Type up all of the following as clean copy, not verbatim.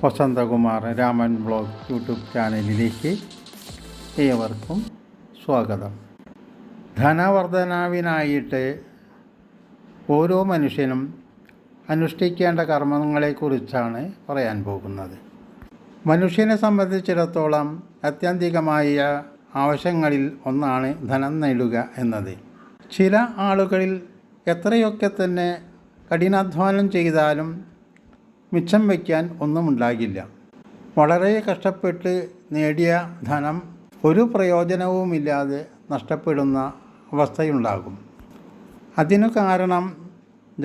Vasanthakumar Raman blog YouTube ചാനലിലേക്ക് ഏവർക്കും സ്വാഗതം. ധനവർദ്ധനാവിനായിട്ട് ഓരോ മനുഷ്യനും അനുഷ്ഠിക്കേണ്ട കർമ്മങ്ങളെക്കുറിച്ചാണ് പറയാൻ പോകുന്നത്. മനുഷ്യനെ സംബന്ധിച്ചിടത്തോളം അത്യന്തികമായ ആവശ്യങ്ങളിൽ ഒന്നാണ് ധനം നേടുക എന്നത്. ചില ആളുകളിൽ എത്രയൊക്കെ തന്നെ കഠിനാധ്വാനം ചെയ്താലും മിച്ചം വയ്ക്കാൻ ഒന്നുമുണ്ടാകില്ല. വളരെ കഷ്ടപ്പെട്ട് നേടിയ ധനം ഒരു പ്രയോജനവുമില്ലാതെ നഷ്ടപ്പെടുന്ന അവസ്ഥയുണ്ടാകും. അതിനു കാരണം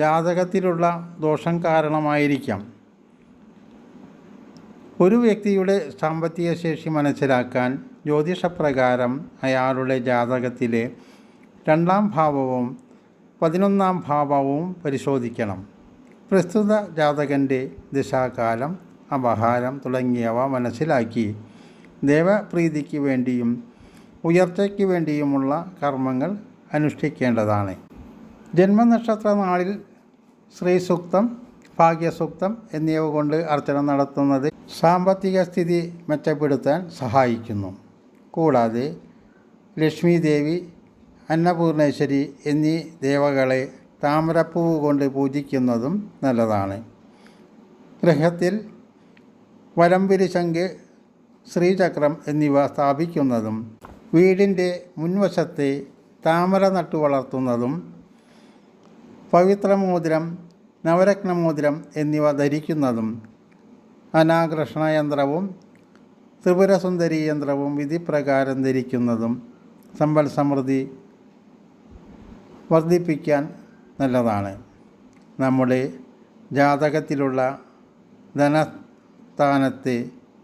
ജാതകത്തിലുള്ള ദോഷം കാരണമായിരിക്കാം. ഒരു വ്യക്തിയുടെ സാമ്പത്തിക ശേഷി മനസ്സിലാക്കാൻ ജ്യോതിഷപ്രകാരം അയാളുടെ ജാതകത്തിലെ 2-ാം ഭാവവും 11-ാം ഭാവവും പരിശോധിക്കണം. പ്രസ്തുത ജാതകൻ്റെ ദിശാകാലം, അപഹാരം തുടങ്ങിയവ മനസ്സിലാക്കി ദേവപ്രീതിക്ക് വേണ്ടിയും ഉയർച്ചയ്ക്ക് വേണ്ടിയുമുള്ള കർമ്മങ്ങൾ അനുഷ്ഠിക്കേണ്ടതാണ്. ജന്മനക്ഷത്ര നാളിൽ ശ്രീസൂക്തം, ഭാഗ്യസൂക്തം എന്നിവ കൊണ്ട് അർച്ചന നടത്തുന്നത് സാമ്പത്തിക സ്ഥിതി മെച്ചപ്പെടുത്താൻ സഹായിക്കുന്നു. കൂടാതെ ലക്ഷ്മി ദേവി, അന്നപൂർണേശ്വരി എന്നീ ദേവകളെ താമരപ്പൂവ് കൊണ്ട് പൂജിക്കുന്നതും നല്ലതാണ്. ഗൃഹത്തിൽ വലംവിരി ശംഖ്, ശ്രീചക്രം എന്നിവ സ്ഥാപിക്കുന്നതും വീടിൻ്റെ മുൻവശത്തെ താമര നട്ടു വളർത്തുന്നതും പവിത്രമോതിരം, നവരത്നമോതിരം എന്നിവ ധരിക്കുന്നതും അനാകർഷണ യന്ത്രവും ത്രിപുരസുന്ദരി യന്ത്രവും വിധിപ്രകാരം ധരിക്കുന്നതും സമ്പൽ സമൃദ്ധി വർദ്ധിപ്പിക്കാൻ നല്ലതാണ്. നമ്മുടെ ജാതകത്തിലുള്ള ധനസ്ഥാനത്തെ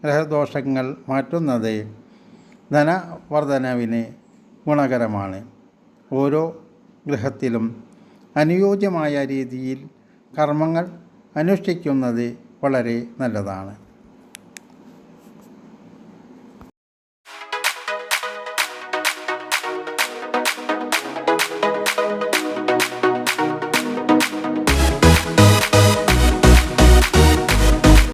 ഗ്രഹദോഷങ്ങൾ മാറ്റുന്നത് ധനവർദ്ധനവിന് ഗുണകരമാണ്. ഓരോ ഗ്രഹത്തിലും അനുയോജ്യമായ രീതിയിൽ കർമ്മങ്ങൾ അനുഷ്ഠിക്കുന്നത് വളരെ നല്ലതാണ്.